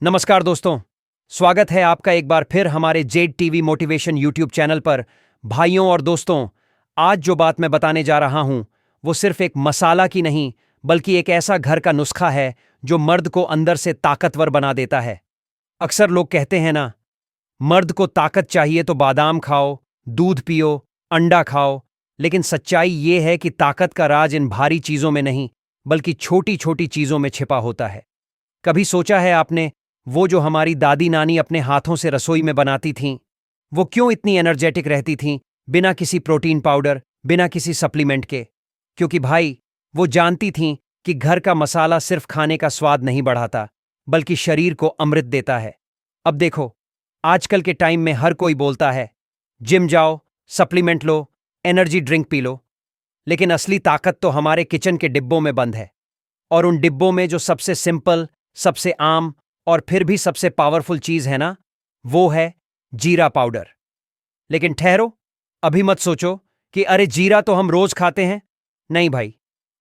नमस्कार दोस्तों। स्वागत है आपका एक बार फिर हमारे Z TV motivation YouTube channel पर। भाइयों और दोस्तों, आज जो बात मैं बताने जा रहा हूं वो सिर्फ एक मसाला की नहीं बल्कि एक ऐसा घर का नुस्खा है जो मर्द को अंदर से ताकतवर बना देता है। अक्सर लोग कहते हैं ना, मर्द को ताकत चाहिए तो बादाम खाओ, दूध पियो, अंडा खाओ। लेकिन सच्चाई ये है कि ताकत का राज इन भारी चीजों में नहीं बल्कि छोटी छोटी चीजों में छिपा होता है। कभी सोचा है आपने, वो जो हमारी दादी नानी अपने हाथों से रसोई में बनाती थीं, वो क्यों इतनी एनर्जेटिक रहती थीं, बिना किसी प्रोटीन पाउडर, बिना किसी सप्लीमेंट के? क्योंकि भाई, वो जानती थीं कि घर का मसाला सिर्फ खाने का स्वाद नहीं बढ़ाता बल्कि शरीर को अमृत देता है। अब देखो, आजकल के टाइम में हर कोई बोलता है, जिम जाओ, सप्लीमेंट लो, एनर्जी ड्रिंक पी लो। लेकिन असली ताकत तो हमारे किचन के डिब्बों में बंद है। और उन डिब्बों में जो सबसे सिंपल, सबसे आम और फिर भी सबसे पावरफुल चीज है ना, वो है जीरा पाउडर। लेकिन ठहरो, अभी मत सोचो कि अरे जीरा तो हम रोज खाते हैं। नहीं भाई,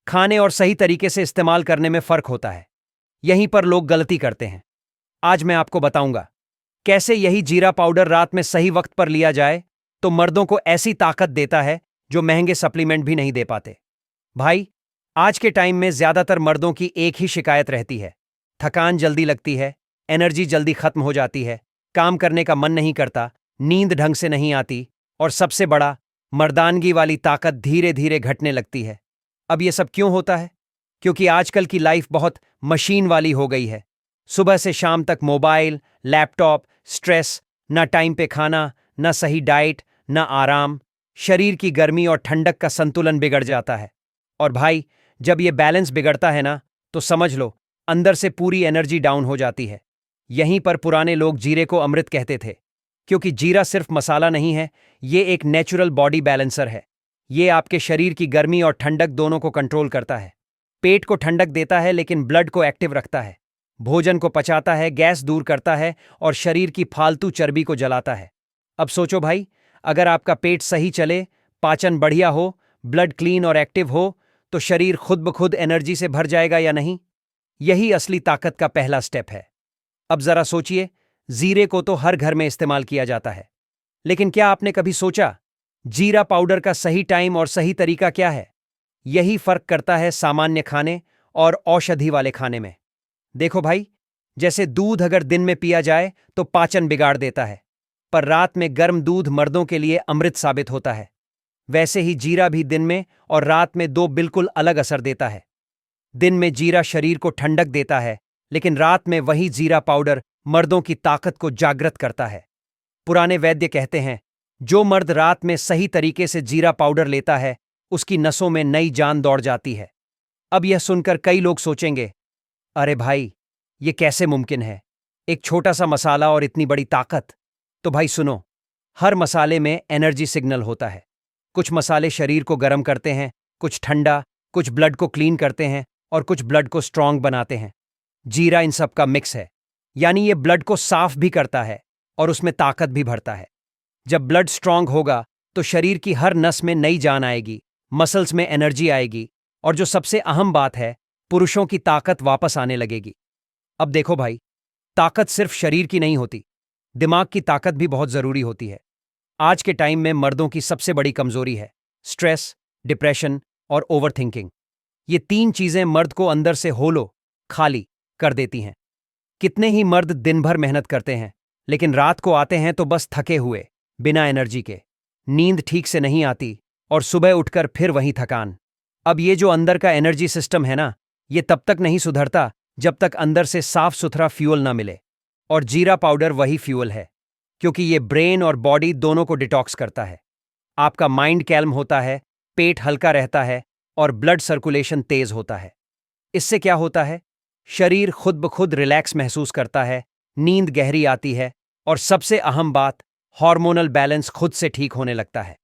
खाने और सही तरीके से इस्तेमाल करने में फर्क होता है। यहीं पर लोग गलती करते हैं। आज मैं आपको बताऊंगा कैसे यही जीरा पाउडर रात में सही वक्त पर लिया जाए तो मर्दों को ऐसी ताकत देता है जो महंगे सप्लीमेंट भी नहीं दे पाते। भाई, आज के टाइम में ज्यादातर मर्दों की एक ही शिकायत रहती है, थकान जल्दी लगती है, एनर्जी जल्दी खत्म हो जाती है, काम करने का मन नहीं करता, नींद ढंग से नहीं आती और सबसे बड़ा, मर्दानगी वाली ताकत धीरे धीरे घटने लगती है। अब ये सब क्यों होता है? क्योंकि आजकल की लाइफ बहुत मशीन वाली हो गई है। सुबह से शाम तक मोबाइल, लैपटॉप, स्ट्रेस, ना टाइम पे खाना, ना सही डाइट, ना आराम। शरीर की गर्मी और ठंडक का संतुलन बिगड़ जाता है। और भाई, जब ये बैलेंस बिगड़ता है ना, तो समझ लो, अंदर से पूरी एनर्जी डाउन हो जाती है। यहीं पर पुराने लोग जीरे को अमृत कहते थे। क्योंकि जीरा सिर्फ मसाला नहीं है, ये एक नेचुरल बॉडी बैलेंसर है। ये आपके शरीर की गर्मी और ठंडक दोनों को कंट्रोल करता है। पेट को ठंडक देता है लेकिन ब्लड को एक्टिव रखता है। भोजन को पचाता है, गैस दूर करता है और शरीर की फालतू चर्बी को जलाता है। अब सोचो भाई, अगर आपका पेट सही चले, पाचन बढ़िया हो, ब्लड क्लीन और एक्टिव हो, तो शरीर खुद ब खुद एनर्जी से भर जाएगा या नहीं? यही असली ताकत का पहला स्टेप है। अब जरा सोचिए, जीरे को तो हर घर में इस्तेमाल किया जाता है। लेकिन क्या आपने कभी सोचा, जीरा पाउडर का सही टाइम और सही तरीका क्या है? यही फर्क करता है सामान्य खाने और औषधि वाले खाने में। देखो भाई, जैसे दूध अगर दिन में पिया जाए तो पाचन बिगाड़ देता है, पर रात में गर्म दूध मर्दों के लिए अमृत साबित होता है। वैसे ही जीरा भी दिन में और रात में दो बिल्कुल अलग असर देता है। दिन में जीरा शरीर को ठंडक देता है, लेकिन रात में वही जीरा पाउडर मर्दों की ताकत को जागृत करता है। पुराने वैद्य कहते हैं, जो मर्द रात में सही तरीके से जीरा पाउडर लेता है, उसकी नसों में नई जान दौड़ जाती है। अब यह सुनकर कई लोग सोचेंगे, अरे भाई, ये कैसे मुमकिन है? एक छोटा सा मसाला और इतनी बड़ी ताकत। तो भाई सुनो, हर मसाले में एनर्जी सिग्नल होता है। कुछ मसाले शरीर को गर्म करते हैं, कुछ ठंडा, कुछ ब्लड को क्लीन करते हैं और कुछ ब्लड को स्ट्रांग बनाते हैं। जीरा इन सब का मिक्स है। यानी ये ब्लड को साफ भी करता है और उसमें ताकत भी भरता है। जब ब्लड स्ट्रांग होगा तो शरीर की हर नस में नई जान आएगी, मसल्स में एनर्जी आएगी और जो सबसे अहम बात है, पुरुषों की ताकत वापस आने लगेगी। अब देखो भाई, ताकत सिर्फ शरीर की नहीं होती, दिमाग की ताकत भी बहुत जरूरी होती है। आज के टाइम में मर्दों की सबसे बड़ी कमजोरी है स्ट्रेस, डिप्रेशन और ओवरथिंकिंग। ये तीन चीजें मर्द को अंदर से होलो, खाली कर देती हैं। कितने ही मर्द दिन भर मेहनत करते हैं, लेकिन रात को आते हैं तो बस थके हुए, बिना एनर्जी के। नींद ठीक से नहीं आती और सुबह उठकर फिर वही थकान। अब ये जो अंदर का एनर्जी सिस्टम है ना, ये तब तक नहीं सुधरता जब तक अंदर से साफ सुथरा फ्यूल ना मिले। और जीरा पाउडर वही फ्यूल है, क्योंकि ये ब्रेन और बॉडी दोनों को डिटॉक्स करता है। आपका माइंड कैल्म होता है, पेट हल्का रहता है और ब्लड सर्कुलेशन तेज होता है। इससे क्या होता है? शरीर खुद ब खुद रिलैक्स महसूस करता है, नींद गहरी आती है और सबसे अहम बात, हार्मोनल बैलेंस खुद से ठीक होने लगता है।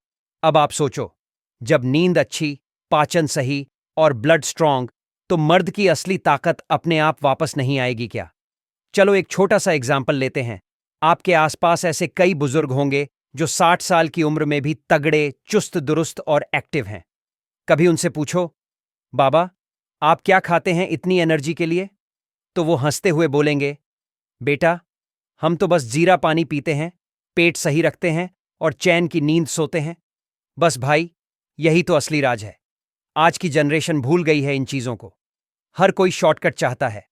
अब आप सोचो, जब नींद अच्छी, पाचन सही और ब्लड स्ट्रांग, तो मर्द की असली ताकत अपने आप वापस नहीं आएगी क्या? चलो एक छोटा सा एग्जाम्पल लेते हैं। आपके आसपास ऐसे कई बुजुर्ग होंगे जो 60 साल की उम्र में भी तगड़े, चुस्त दुरुस्त और एक्टिव हैं। कभी उनसे पूछो, बाबा, आप क्या खाते हैं इतनी एनर्जी के लिए? तो वो हंसते हुए बोलेंगे, बेटा, हम तो बस जीरा पानी पीते हैं, पेट सही रखते हैं और चैन की नींद सोते हैं। बस भाई, यही तो असली राज है। आज की जनरेशन भूल गई है इन चीजों को। हर कोई शॉर्टकट चाहता है।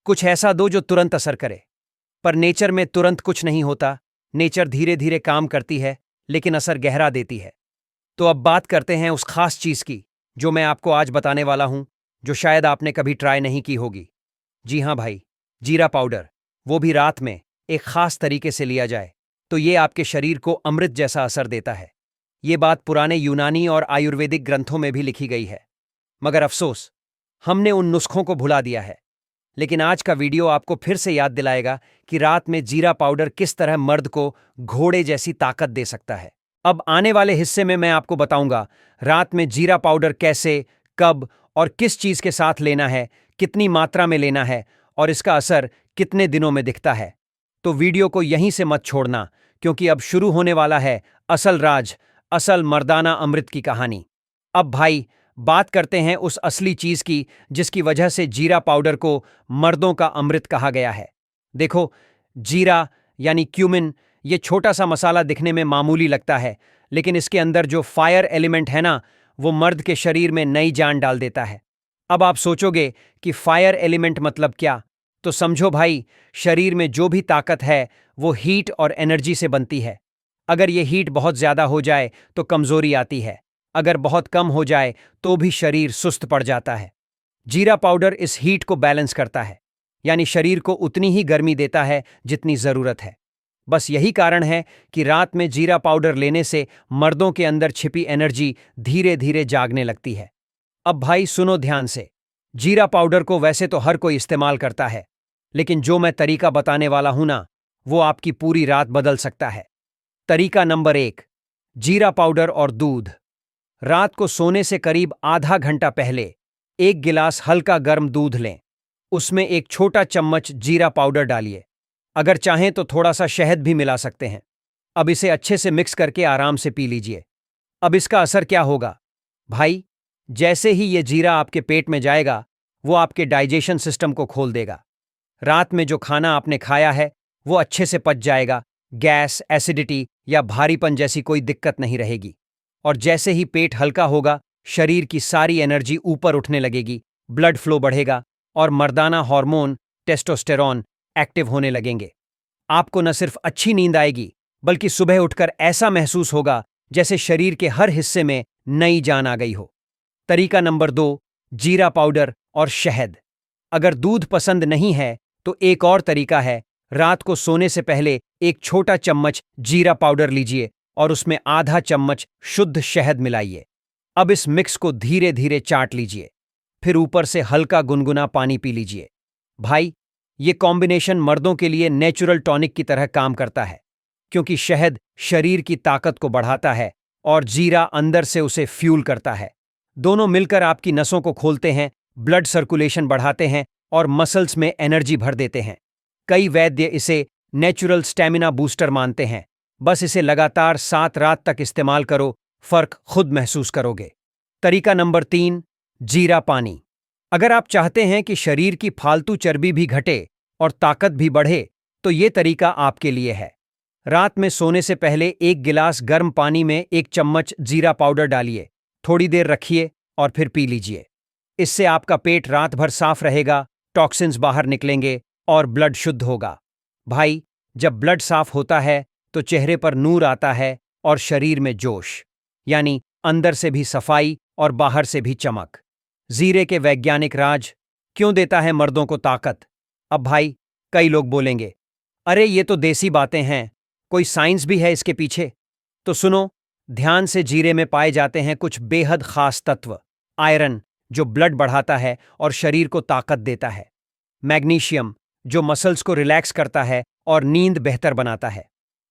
कुछ ऐसा दो जो तुरंत असर करे। पर नेचर में तुरंत कुछ नहीं होता। नेचर धीरे धीरे काम करती है, लेकिन असर गहरा देती है। तो अब बात करते हैं उस खास चीज की जो मैं आपको आज बताने वाला हूं, जो शायद आपने कभी ट्राई नहीं की होगी। जी हाँ भाई, जीरा पाउडर, वो भी रात में एक खास तरीके से लिया जाए तो ये आपके शरीर को अमृत जैसा असर देता है। ये बात पुराने यूनानी और आयुर्वेदिक ग्रंथों में भी लिखी गई है। मगर अफसोस, हमने उन नुस्खों को भुला दिया है। लेकिन आज का वीडियो आपको फिर से याद दिलाएगा कि रात में जीरा पाउडर किस तरह मर्द को घोड़े जैसी ताकत दे सकता है। अब आने वाले हिस्से में मैं आपको बताऊंगा रात में जीरा पाउडर कैसे, कब और किस चीज के साथ लेना है, कितनी मात्रा में लेना है और इसका असर कितने दिनों में दिखता है। तो वीडियो को यहीं से मत छोड़ना, क्योंकि अब शुरू होने वाला है असल राज, असल मर्दाना अमृत की कहानी। अब भाई, बात करते हैं उस असली चीज की जिसकी वजह से जीरा पाउडर को मर्दों का अमृत कहा गया है। देखो, जीरा यानी क्यूमिन, ये छोटा सा मसाला दिखने में मामूली लगता है, लेकिन इसके अंदर जो फायर एलिमेंट है ना, वो मर्द के शरीर में नई जान डाल देता है। अब आप सोचोगे कि फायर एलिमेंट मतलब क्या? तो समझो भाई, शरीर में जो भी ताकत है वो हीट और एनर्जी से बनती है। अगर ये हीट बहुत ज्यादा हो जाए तो कमजोरी आती है, अगर बहुत कम हो जाए तो भी शरीर सुस्त पड़ जाता है। जीरा पाउडर इस हीट को बैलेंस करता है, यानी शरीर को उतनी ही गर्मी देता है जितनी जरूरत है। बस यही कारण है कि रात में जीरा पाउडर लेने से मर्दों के अंदर छिपी एनर्जी धीरे धीरे जागने लगती है। अब भाई सुनो ध्यान से। जीरा पाउडर को वैसे तो हर कोई इस्तेमाल करता है, लेकिन जो मैं तरीका बताने वाला हूं ना, वो आपकी पूरी रात बदल सकता है। तरीका नंबर 1, जीरा पाउडर और दूध। रात को सोने से करीब आधा घंटा पहले एक गिलास हल्का गर्म दूध लें। उसमें एक छोटा चम्मच जीरा पाउडर डालिए। अगर चाहें तो थोड़ा सा शहद भी मिला सकते हैं। अब इसे अच्छे से मिक्स करके आराम से पी लीजिए। अब इसका असर क्या होगा? भाई, जैसे ही ये जीरा आपके पेट में जाएगा, वो आपके डाइजेशन सिस्टम को खोल देगा। रात में जो खाना आपने खाया है वो अच्छे से पच जाएगा। गैस, एसिडिटी या भारीपन जैसी कोई दिक्कत नहीं रहेगी। और जैसे ही पेट हल्का होगा, शरीर की सारी एनर्जी ऊपर उठने लगेगी, ब्लड फ्लो बढ़ेगा और मर्दाना हार्मोन टेस्टोस्टेरॉन एक्टिव होने लगेंगे। आपको न सिर्फ अच्छी नींद आएगी, बल्कि सुबह उठकर ऐसा महसूस होगा जैसे शरीर के हर हिस्से में नई जान आ गई हो। तरीका नंबर 2, जीरा पाउडर और शहद। अगर दूध पसंद नहीं है तो एक और तरीका है। रात को सोने से पहले एक छोटा चम्मच जीरा पाउडर लीजिए और उसमें आधा चम्मच शुद्ध शहद मिलाइए। अब इस मिक्स को धीरे धीरे चाट लीजिए, फिर ऊपर से हल्का गुनगुना पानी पी लीजिए। भाई, ये कॉम्बिनेशन मर्दों के लिए नेचुरल टॉनिक की तरह काम करता है, क्योंकि शहद शरीर की ताकत को बढ़ाता है और जीरा अंदर से उसे फ्यूल करता है। दोनों मिलकर आपकी नसों को खोलते हैं, ब्लड सर्कुलेशन बढ़ाते हैं और मसल्स में एनर्जी भर देते हैं। कई वैद्य इसे नेचुरल स्टैमिना बूस्टर मानते हैं। बस इसे लगातार 7 रात तक इस्तेमाल करो, फर्क खुद महसूस करोगे। तरीका नंबर 3, जीरा पानी। अगर आप चाहते हैं कि शरीर की फालतू चर्बी भी घटे और ताकत भी बढ़े, तो ये तरीका आपके लिए है। रात में सोने से पहले एक गिलास गर्म पानी में एक चम्मच जीरा पाउडर डालिए, थोड़ी देर रखिए और फिर पी लीजिए। इससे आपका पेट रात भर साफ रहेगा, टॉक्सिन्स बाहर निकलेंगे और ब्लड शुद्ध होगा। भाई, जब ब्लड साफ होता है तो चेहरे पर नूर आता है और शरीर में जोश, यानी अंदर से भी सफाई और बाहर से भी चमक। जीरे के वैज्ञानिक राज क्यों देता है मर्दों को ताकत? अब भाई, कई लोग बोलेंगे, अरे ये तो देसी बातें हैं, कोई साइंस भी है इसके पीछे? तो सुनो ध्यान से। जीरे में पाए जाते हैं कुछ बेहद खास तत्व। आयरन, जो ब्लड बढ़ाता है और शरीर को ताकत देता है। मैग्नीशियम, जो मसल्स को रिलैक्स करता है और नींद बेहतर बनाता है।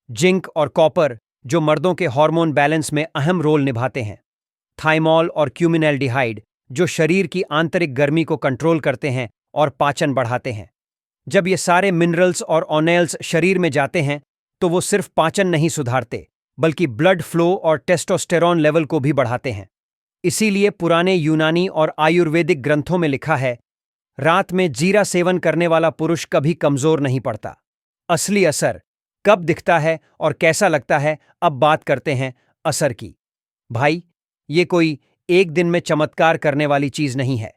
जिंक और कॉपर, जो मर्दों के हार्मोन बैलेंस में अहम रोल निभाते हैं। थाइमोल और क्यूमिनैल्डिहाइड, जो शरीर की आंतरिक गर्मी को कंट्रोल करते हैं और पाचन बढ़ाते हैं। जब ये सारे मिनरल्स और ऑर्गेनेल्स शरीर में जाते हैं तो वो सिर्फ पाचन नहीं सुधारते, बल्कि ब्लड फ्लो और टेस्टोस्टेरॉन लेवल को भी बढ़ाते हैं। इसीलिए पुराने यूनानी और आयुर्वेदिक ग्रंथों में लिखा है, रात में जीरा सेवन करने वाला पुरुष कभी कमजोर नहीं पड़ता। असली असर कब दिखता है और कैसा लगता है, अब बात करते हैं असर की। भाई, ये कोई एक दिन में चमत्कार करने वाली चीज नहीं है।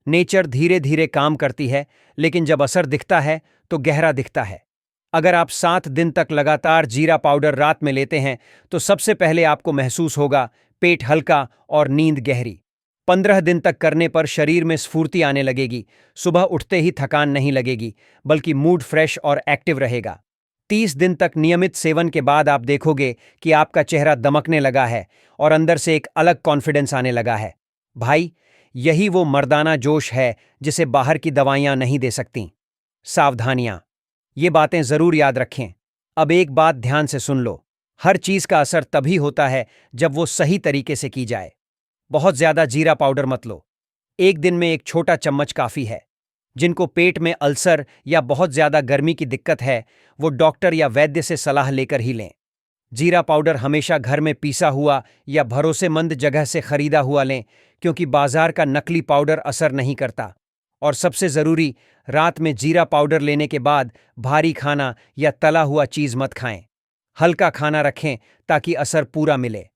नेचर धीरे धीरे काम करती है, लेकिन जब असर दिखता है तो गहरा दिखता है। अगर आप 7 दिन तक लगातार जीरा पाउडर रात में लेते हैं तो सबसे पहले आपको महसूस होगा पेट हल्का और नींद गहरी। 15 दिन तक करने पर शरीर में स्फूर्ति आने लगेगी। सुबह उठते ही थकान नहीं लगेगी, बल्कि मूड फ्रेश और एक्टिव रहेगा। 30 दिन तक नियमित सेवन के बाद आप देखोगे कि आपका चेहरा दमकने लगा है और अंदर से एक अलग कॉन्फिडेंस आने लगा है। भाई, यही वो मर्दाना जोश है जिसे बाहर की दवाइयां नहीं दे सकती। सावधानियां, ये बातें जरूर याद रखें। अब एक बात ध्यान से सुन लो, हर चीज का असर तभी होता है जब वो सही तरीके से की जाए। बहुत ज्यादा जीरा पाउडर मत लो। एक दिन में एक छोटा चम्मच काफी है। जिनको पेट में अल्सर या बहुत ज्यादा गर्मी की दिक्कत है, वो डॉक्टर या वैद्य से सलाह लेकर ही लें। जीरा पाउडर हमेशा घर में पीसा हुआ या भरोसेमंद जगह से खरीदा हुआ लें, क्योंकि बाजार का नकली पाउडर असर नहीं करता। और सबसे जरूरी, रात में जीरा पाउडर लेने के बाद भारी खाना या तला हुआ चीज मत खाएं। हल्का खाना रखें ताकि असर पूरा मिले।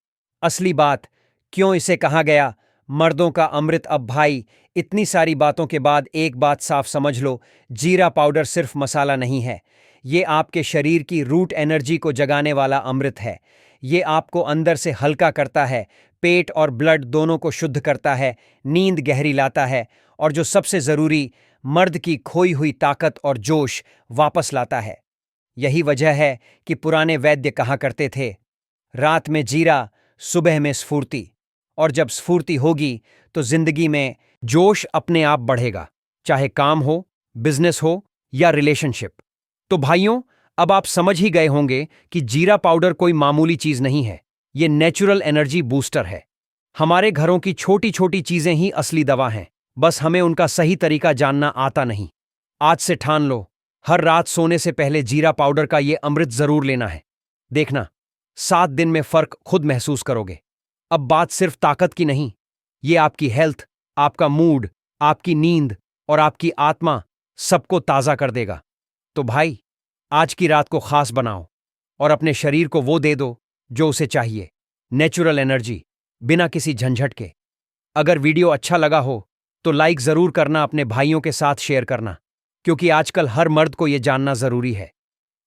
असली बात, क्यों इसे कहा गया मर्दों का अमृत। अब भाई, इतनी सारी बातों के बाद एक बात साफ समझ लो, जीरा पाउडर सिर्फ मसाला नहीं है। ये आपके शरीर की रूट एनर्जी को जगाने वाला अमृत है। ये आपको अंदर से हल्का करता है, पेट और ब्लड दोनों को शुद्ध करता है, नींद गहरी लाता है, और जो सबसे जरूरी, मर्द की खोई हुई ताकत और जोश वापस लाता है। यही वजह है कि पुराने वैद्य कहा करते थे, रात में जीरा, सुबह में स्फूर्ति। और जब स्फूर्ति होगी तो जिंदगी में जोश अपने आप बढ़ेगा, चाहे काम हो, बिजनेस हो या रिलेशनशिप। तो भाइयों, अब आप समझ ही गए होंगे कि जीरा पाउडर कोई मामूली चीज नहीं है। ये नेचुरल एनर्जी बूस्टर है। हमारे घरों की छोटी छोटी चीजें ही असली दवा हैं, बस हमें उनका सही तरीका जानना आता नहीं। आज से ठान लो, हर रात सोने से पहले जीरा पाउडर का ये अमृत जरूर लेना है। देखना, 7 दिन में फर्क खुद महसूस करोगे। अब बात सिर्फ ताकत की नहीं, ये आपकी हेल्थ, आपका मूड, आपकी नींद और आपकी आत्मा सबको ताजा कर देगा। तो भाई, आज की रात को खास बनाओ और अपने शरीर को वो दे दो जो उसे चाहिए, नेचुरल एनर्जी, बिना किसी झंझट के। अगर वीडियो अच्छा लगा हो तो लाइक जरूर करना, अपने भाइयों के साथ शेयर करना, क्योंकि आजकल हर मर्द को यह जानना जरूरी है।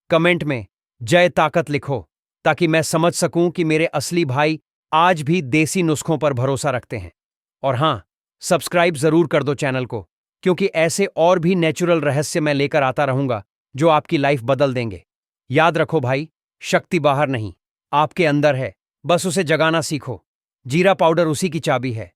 कमेंट में जय ताकत लिखो ताकि मैं समझ सकूं कि मेरे असली भाई आज भी देसी नुस्खों पर भरोसा रखते हैं। और हां, सब्सक्राइब जरूर कर दो चैनल को, क्योंकि ऐसे और भी नेचुरल रहस्य मैं लेकर आता रहूंगा जो आपकी लाइफ बदल देंगे। याद रखो भाई, शक्ति बाहर नहीं, आपके अंदर है, बस उसे जगाना सीखो। जीरा पाउडर उसी की चाबी है।